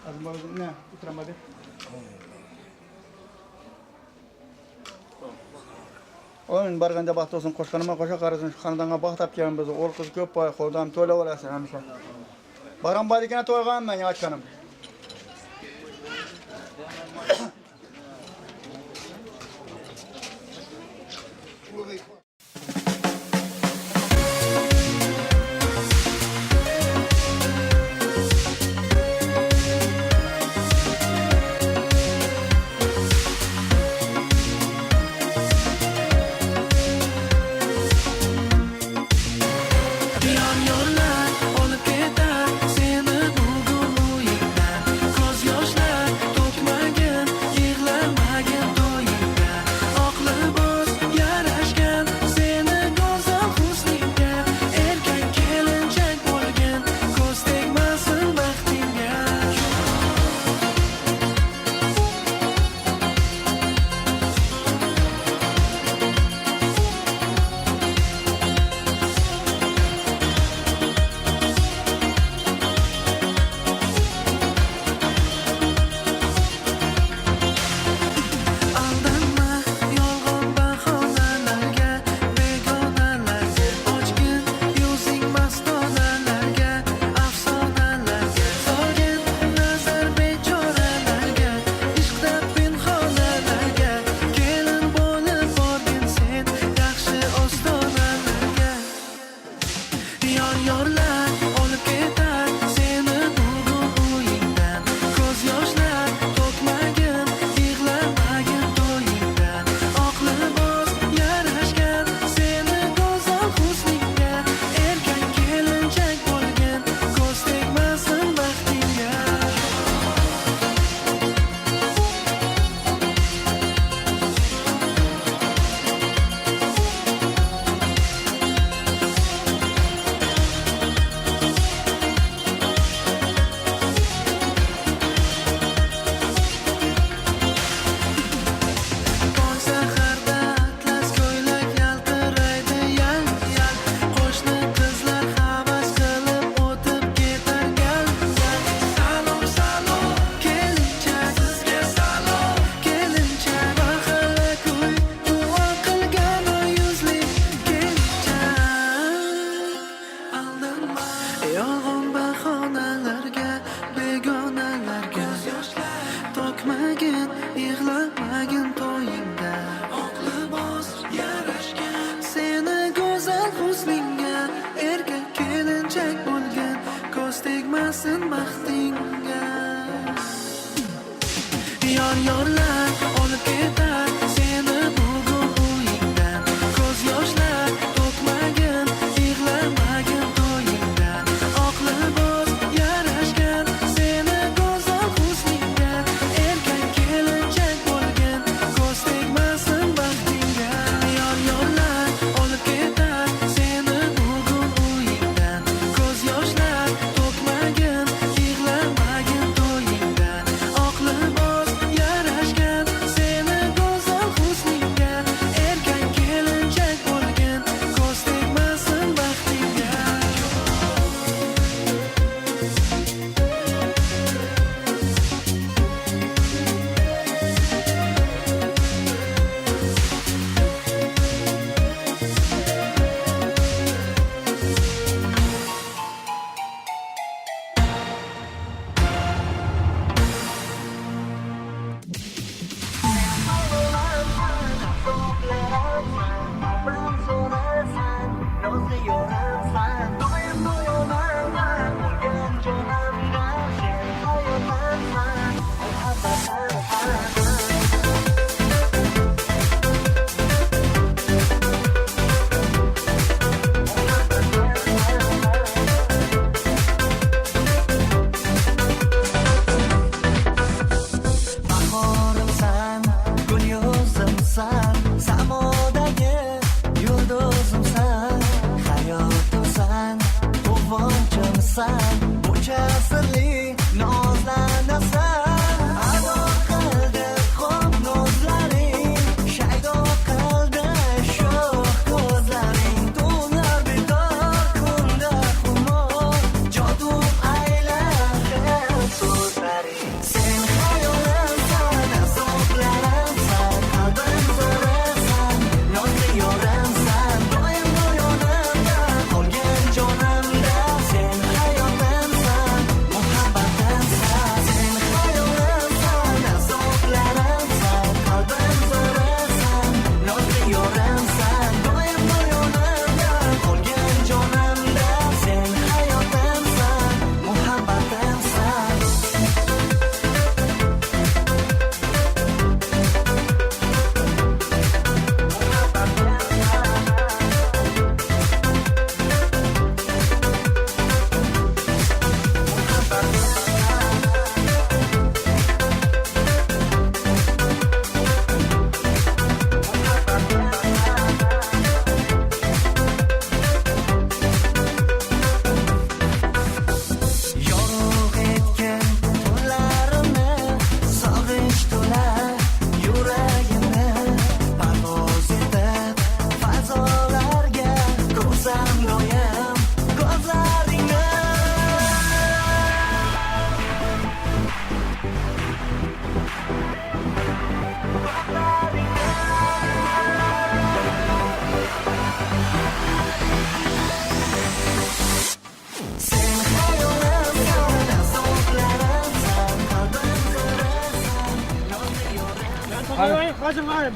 Ne? Bitiremedi. Onun barganda baxt olsun, qo'shqanima qo'sha qarasin, shu xonadonga baxt topgan biz. O'g'il qiz ko'p boy, xo'dam to'la bo'lasan hamisha. Baram boyligini to'yganman, ochganim.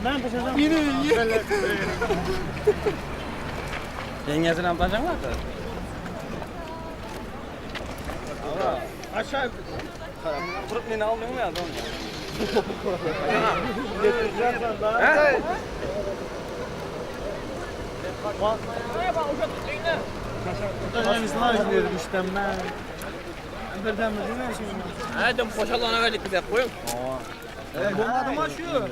Ben taşıyacağım. Yine. Yengesini mi taşıyacak mı? Aşağı. Kurup beni almıyor mu ya? He? Hadi poşalana verdik bize koyun. Bu adam aşıyor.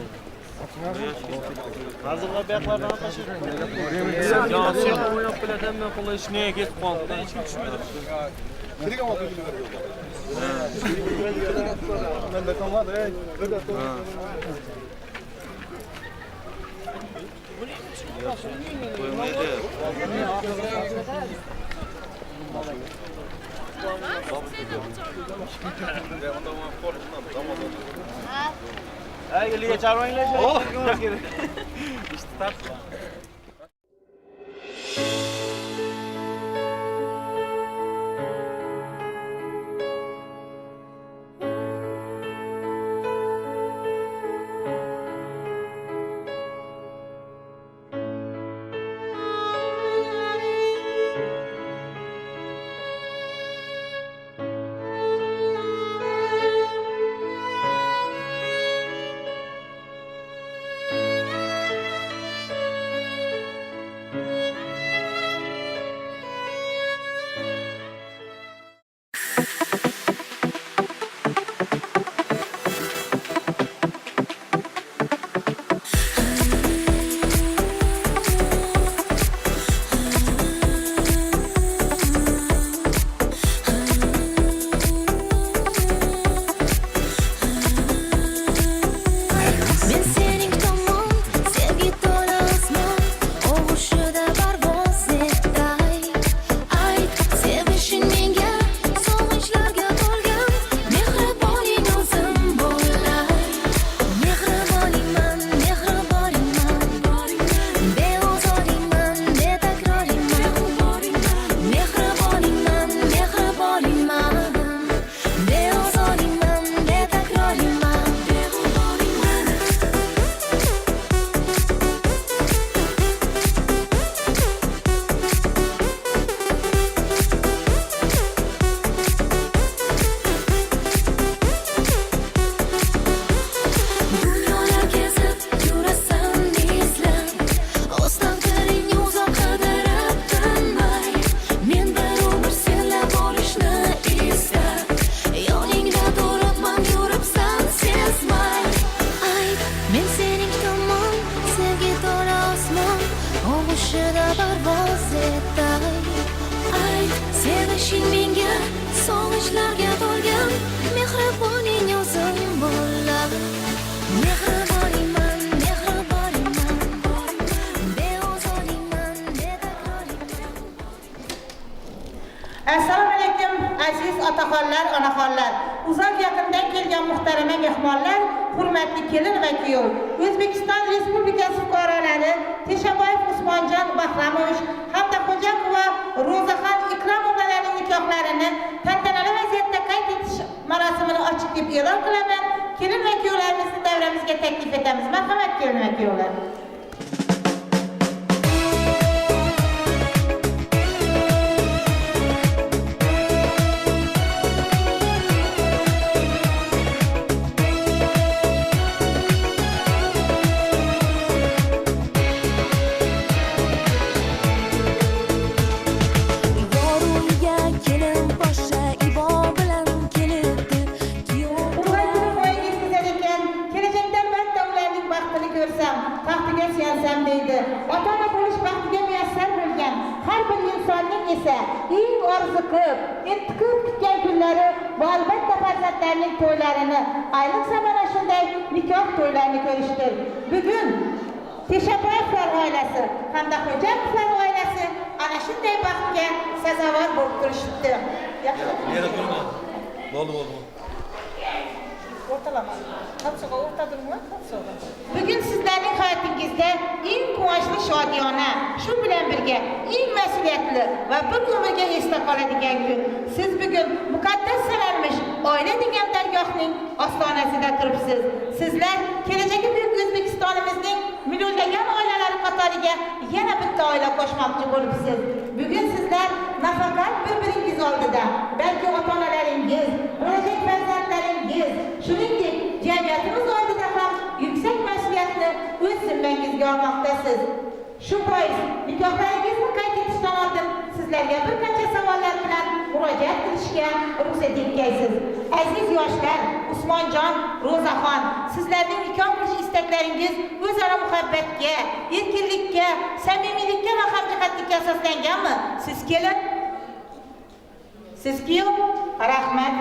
Hazırla beyaklardan taşıyın. Cansiyonu oynap bileten ben kolay işine git kuantıdan hiç düşmedim. Kırık ama kırık veriyor. Ben de tam var. Hey, liga çağırmayın lan. Oh, işte tatlı. otaxonlar, onaxonlar, uzoq yaqindan kelgan muhtarama mehmonlar, hurmatli kelin va kuyov, O'zbekiston Respublikasi fuqarolari Teshaboyev Usmonjon Bahramovich hamda Xo'jakova Ro'zaxon Ikromovlarning nikohlarini tantanali vaziyatda qayd etish marosimini ochiq deb e'lon qilaman. Kelin va kuyovlarimizni davramizga taklif etamiz. Marhamat kelin va kuyovlar. Ota-ona bo'lish baxtiga muyassar bo'lgan har bir insonning esa eng orziqib, intiqib kutgan kunlari va albatta farzandlarining to'ylarini, ayniqsa mana shunday nikoh to'ylarini ko'rishdir. Bugun Teshaboyevlar oilasi hamda Xo'jakovlar oilasi ana shunday baxtga sazovor bo'lib turishibdi. Bo'ldi. O'rtalama. Qanchaga o'rtadimmi? Bugun sizlarning hayotingizda eng quvonchli shodiyona, shu bilan birga eng mas'uliyatli va bir umrga esda qoladigan kun. Siz bugun muqaddas sanalmish oila degan dargohning ostonasida turibsiz. Sizlar kelajagi buyuk O'zbekistonimizning millionlagan oilalari qatoriga yana bitta oila qo'shmoqchi bo'libsiz. Bugun sizlar nafaqat bir-biringiz oldida, balki ota-onalaringiz, bo'lajak farzandlaringiz, shuningdek jamiyatimiz oldida ham yuksak mas'uliyatni o'z zimmangizga olmoqdasiz. Shu bois nikohlaringizni qayd etishdan oldin sizlarga bir qancha savollar bilan murojaat qilishga ruxsat etgaysiz. Aziz yoshlar, Usmonjon, Ro'zaxon, sizlarning nikoh qilish istaklaringiz o'zaro muhabbatga, erkinlikka, samimiylikka va hamjihatlikka asoslanganmi? Siz kelin. Siz-ku? Rahmat.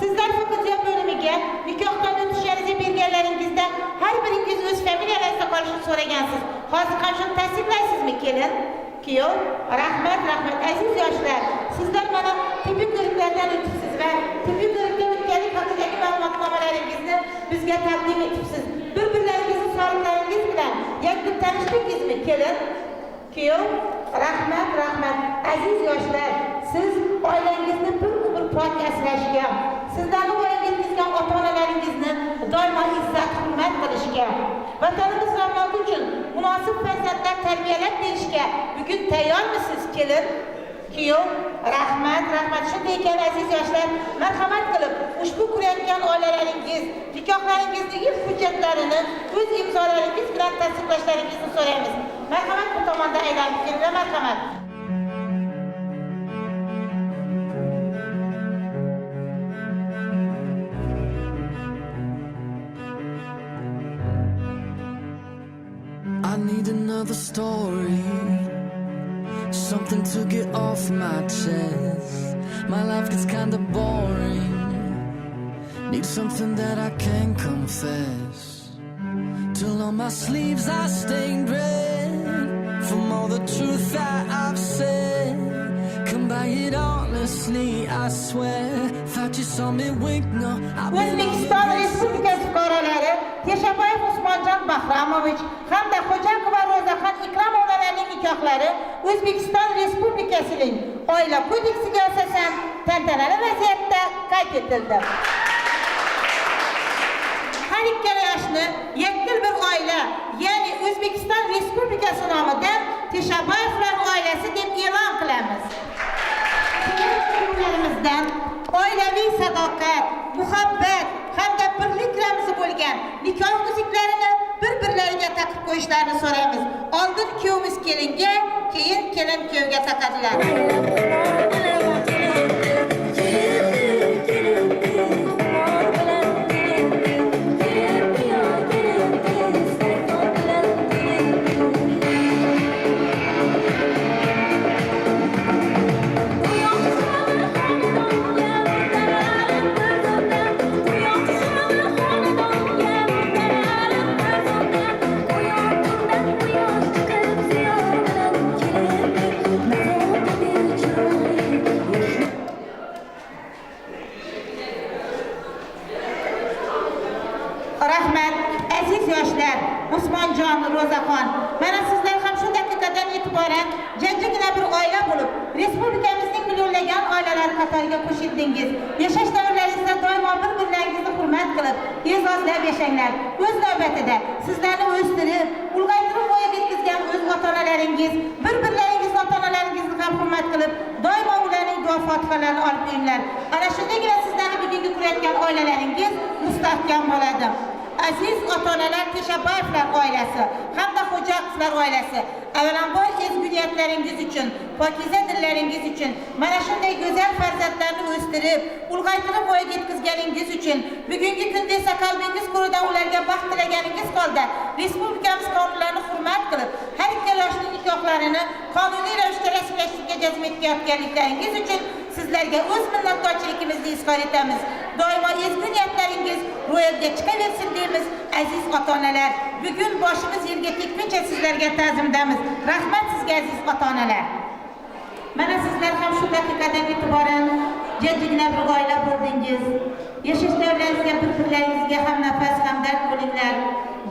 Sizlar fakultet bo'limiga nikohdan o'tishingizni berganlaringizda har biringiz o'z familiyangizda qolishni so'ragansiz. Hozir ham shuni tasdiqlaysizmi, kelin? Kuyov? Rahmat. Aziz yoshlar, sizlar mana tibbiy ko'riklardan o'tibsiz va tibbiy ko'rikdan o'tganlik haqidagi ma'lumotnomalaringizni bizga taqdim etibsiz. Bir-birlaringizni sog'liqlaringiz bilan yakun tanishdingizmi, kelin? Kuyov? Rahmat. Aziz yoshlar, siz oilangizni bir umr pok asrashga, sizlarni voyaga yetkazgan ota-onalaringizni doimo izzat, hurmat qilishga, vatanimiz ravnoqi uchun munosib farzandlar tarbiyalab berishga bugun tayyormisiz, kelin? Kuyov? Rahmat. Shunday ekan aziz yoshlar, marhamat qilib ushbu kurayotgan oilalaringiz nikohlaringizning ilk hujjatlarini o'z imzolaringiz bilan tasdiqlashlaringizni so'raymiz. Marhamat, bu tomonda aylanib kelinglar, marhamat. I need another story, something to get off my chest. My life gets kinda boring, need something that I can confess. Till on my sleeves I stained red from all the truth that I've said. Come by it honestly, I swear. Thought you saw me wink, no, I've been O'zbekiston Respublikasi fuqarolari Teshaboyev Usmonjon Bahramovich hamda Xo'jakova Ro'zaxon Ikromovlarning nikohlari O'zbekiston Respublikasining Oila kodeksiga asosan tantanali vaziyatda qayd etildi. Har ikkala yoshni yakdil bir oila, ya'ni O'zbekiston Respublikasi nomidan Teshaboyevlar oilasi deb e'lon qilamiz. Sizlarimizdan oilaviy sadoqat, muhabbat hamda birlik ramzi bo'lgan nikoh uzuklarini bir-birlariga taqib qo'yishlarini so'raymiz. Oldin kuyovimiz kelinga, keyin kelin kuyovga taqadilar. Rahmat, aziz yoshlar, Usmonjon, Ro'zaxon, mana sizlar ham shu daqiqadan e'tiboran janjigina bir oila bo'lib, respublikamizning millionlagan oilalari qatoriga qo'shildingiz. Yashash davrlaringizda doimo bir-birlaringizni hurmat qilib, e'zozlab yashanglar. O'z navbatida sizlarni o'stirib, ulg'aytirib voyaga yetkazgan o'z ota-onalaringiz, bir-birlaringizni ota-onalaringizni ham hurmat qilib, doimo ularning duo fotihalarini olib yuringlar. Ana shundagina sizlarni bugungi kurayotgan oilalaringiz mustahkam bo'ladi. Aziz ota-onalar, Teshaboyevlar oilasi hamda Xo'jakovlar oilasi, avvalambor ezgu niyatlaringiz uchun, pokiza dillaringiz uchun, mana shunday go'zal farzandlarni o'stirib, ulg'aytirib voyaga yetkazganingiz uchun, bugungi kunda esa qalbingiz qo'ridan ularga baxt tilaganingiz holda, respublikamiz qonunlarini hurmat qilib, har ikkala yoshning nikohlarini qonuniy ravishda rasmiylashtirishga jazm etayotganliklaringiz uchun sizlarga o'z minnatdorchiligimizni izhor etamiz. Doimo ezgu niyatlaringiz ro'yobga chiqaversin deymiz. Aziz ota-onalar, bugun boshimiz yerga tekkuncha sizlarga ta'zimdamiz. Rahmat sizga aziz ota-onalar. Mana sizlar ham shu daqiqadan e'tiboran Jaddigina bir oila bo'ldingiz. Yashash davringizga bir-birlaringizga ham nafas, ham dard bo'linglar.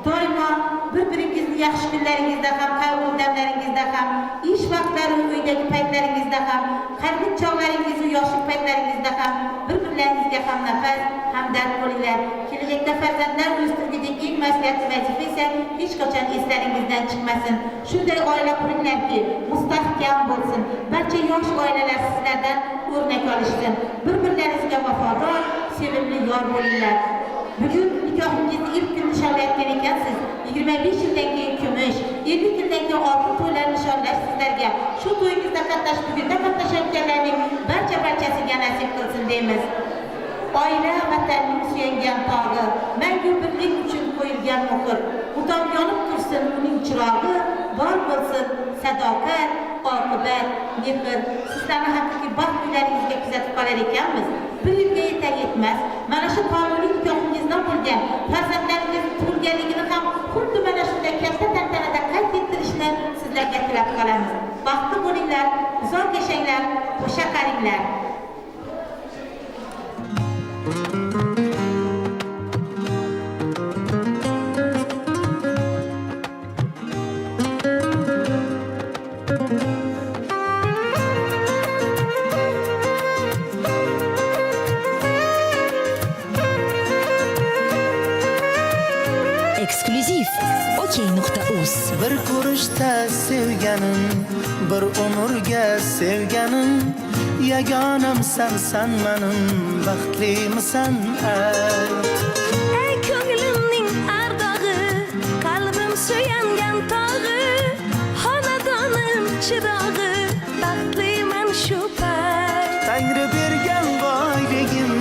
Doimo bir-biringizni yaxshi kunlaringizda ham, qayg'uli damlaringizda ham, ish vaqtlari, uydagi paytlaringizda ham, qarg'in chog'laringiz, yoshlik paytlaringizda ham bir-birlaringizga ham nafas, ham dard bo'linglar. Kelajakda farzandlar o'stirgidagi eng mas'uliyatli vazifa esa hech qachon eslaringizdan chiqmasin. Shunday oila quringlarki, mustahkam bo'lsin. Barcha yosh oilalar sizlardan o'rnak olishsin. Bir-birlaringizga vafodor, sevimli yor bo'linglar. Bugun nikohingizni ilk kun nishonlayotgan ekansiz. 25 yildan keyin kumush, 50 yildan keyin oltin to'ylarni nishonlash sizlarga. Shu to'yingizda qatnash, bugunda qatnashayotganlarning barchasiga nasib qilsin deymiz. Oila vatanning suyangan tog'i, mangu birlik uchun qo'yilgan muhr. Mutom yonib tursin uning chirog'i, bor bo'lsin sadoqat, oqibat, mehr. Sizlarni haqiqiy baxt kunlaringizga kuzatib qolar ekanmiz. Bir yilga yetar yetmas, mana shu qonuniy nikohingizdan bo'lgan farzandlaringizni tug'ilganligini ham xuddi mana shunday katta tantanada qayd ettirishni sizlarga tilab qolamiz. Baxtli bo'linglar, uzoq yashanglar, qo'sha qaringlar. Eksklyuziv OK.uz. Bir ko'rishda sevganim, bir umrga sevganim, yagonamsan sen menim, baxtlimisan ayt. Ey ko'nglimning ardog'i, qalbim suyangan tog'i, xonadonim chirog'i, baxtliman shu payt. Tangri bergan boyligim,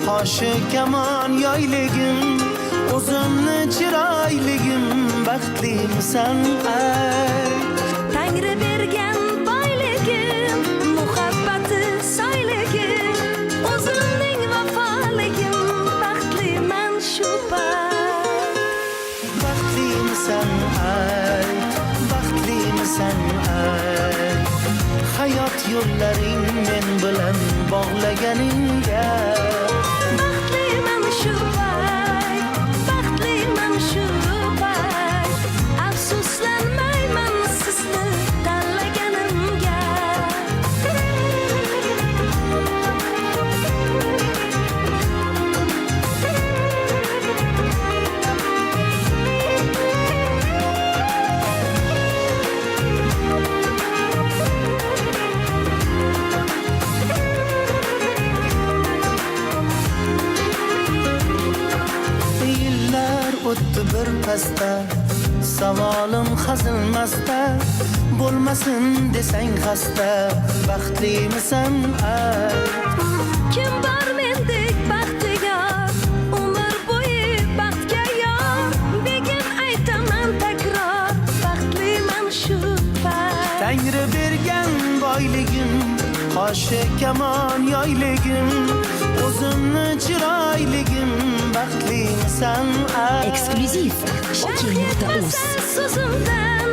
qoshi kamon yoyligim, o'zimni chiroyligim, baxtlimisan ayt. Tangri bergan boyligim, muhabbati soyligim, o'zimning vafoligim, baxtliman shu payt. Baxtlimisan ayt, baxtlimisan ayt. Hayot yo'llaring men bilan bog'laganingga Baxtliman shu payt, baxtliman shu payt. Afsuslanmayman sizni tanlaganimga. Yillar o'tdi bir pasda, savolim hazilmasda, bo'lmasin desang xasta, baxtlimisan ayt. Kim bor mendek baxtiyor, umr bo'yi baxtga yor. Begim aytaman takror, baxtliman shu payt. Tangri bergan boyligim, qoshi kamon yoyligim, o'zimni chiroyligim, baxtlimisan ayt. Eksklyuziv OK.uz. So'zimdan,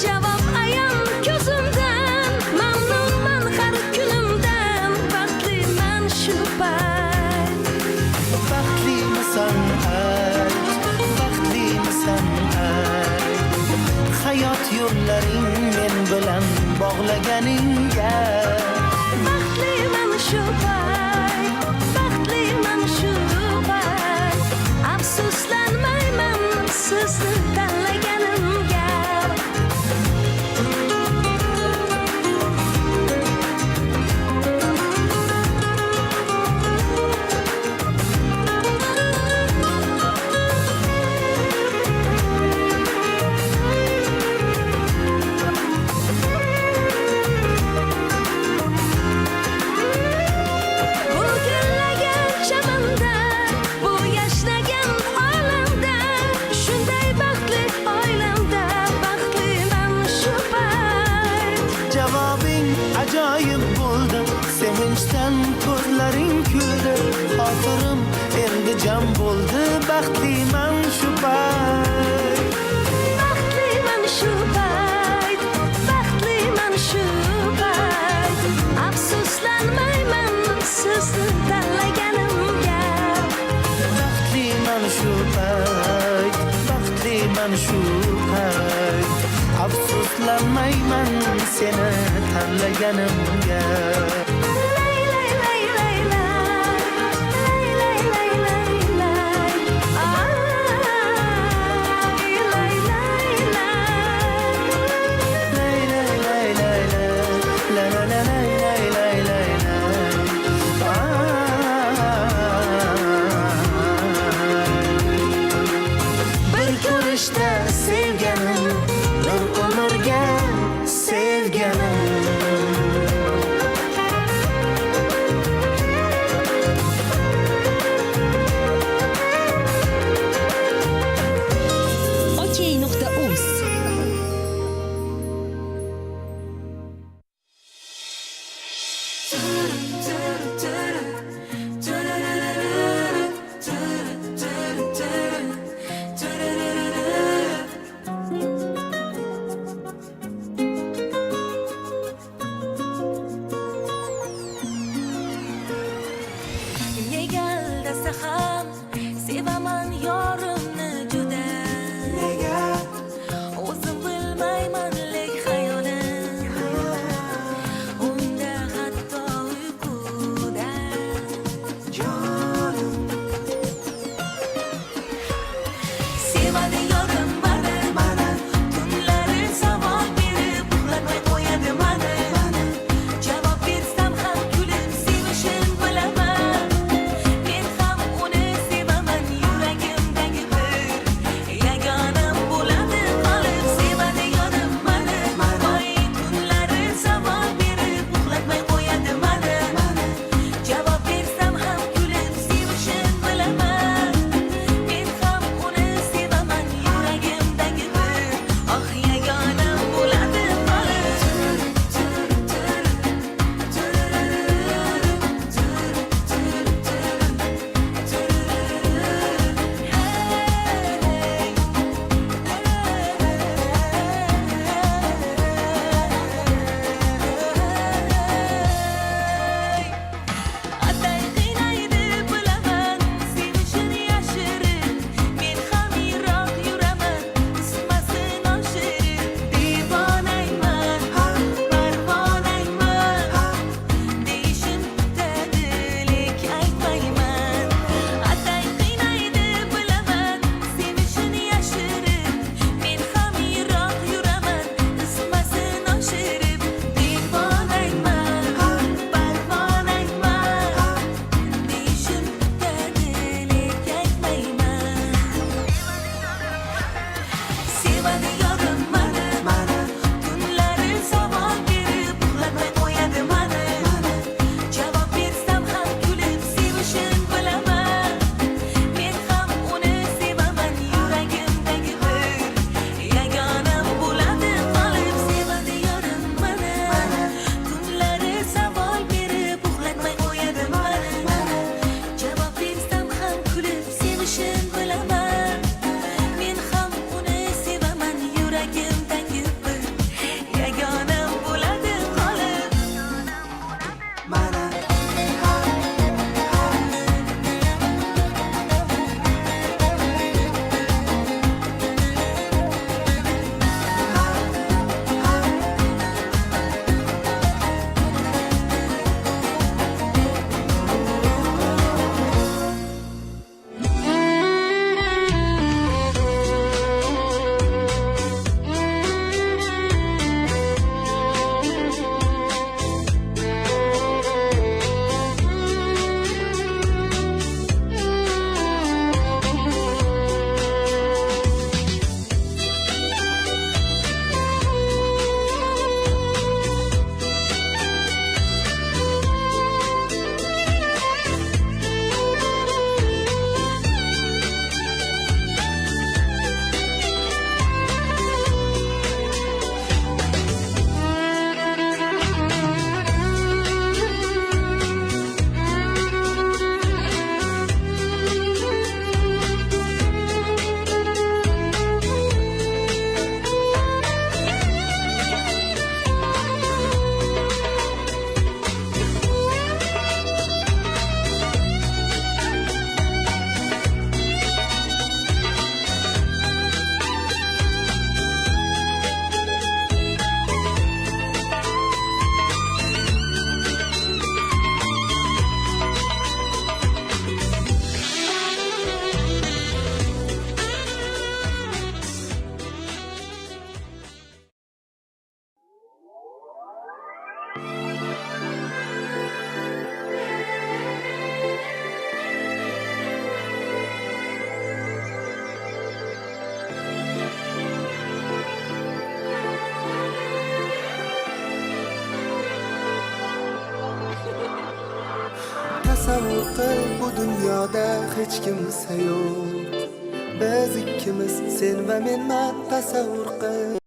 javob ayon ko'zimdan, mamnunman har kunimdan, baxtliman shu payt. Baxtlimisan ayt, baxtlimisan ayt. Hayot yo'llaring men bilan bog'laganingga Baxtliman shu payt, baxtliman shu payt. Afsuslanmayman sizni tanlaganimga. Bu gullagan chamanda, bu yashnagan olamda, shunday baxtli oilamda, baxtliman shu payt. javobing ajoyib bo'ldi, sevinchdan ko'zlaring kuldi, xotirim endi jam bo'ldi, baxtliman shu payt. Baxtliman shu payt, baxtliman shu payt. Afsuslanmayman siz man shu payt afsuslanmayman seni tanlaganimga. Lay lay lay lay lay. Lay lay lay lay lay. Ay lay lay lay. Lay lay lay lay lay. La la la lay lay lay lay lay. Bir ko'rishda sevganim, bir umrga sevganim. tasavvur qil, bu dunyoda hech kimsa yo'q. Biz ikkimiz sen va men tasavvur qil.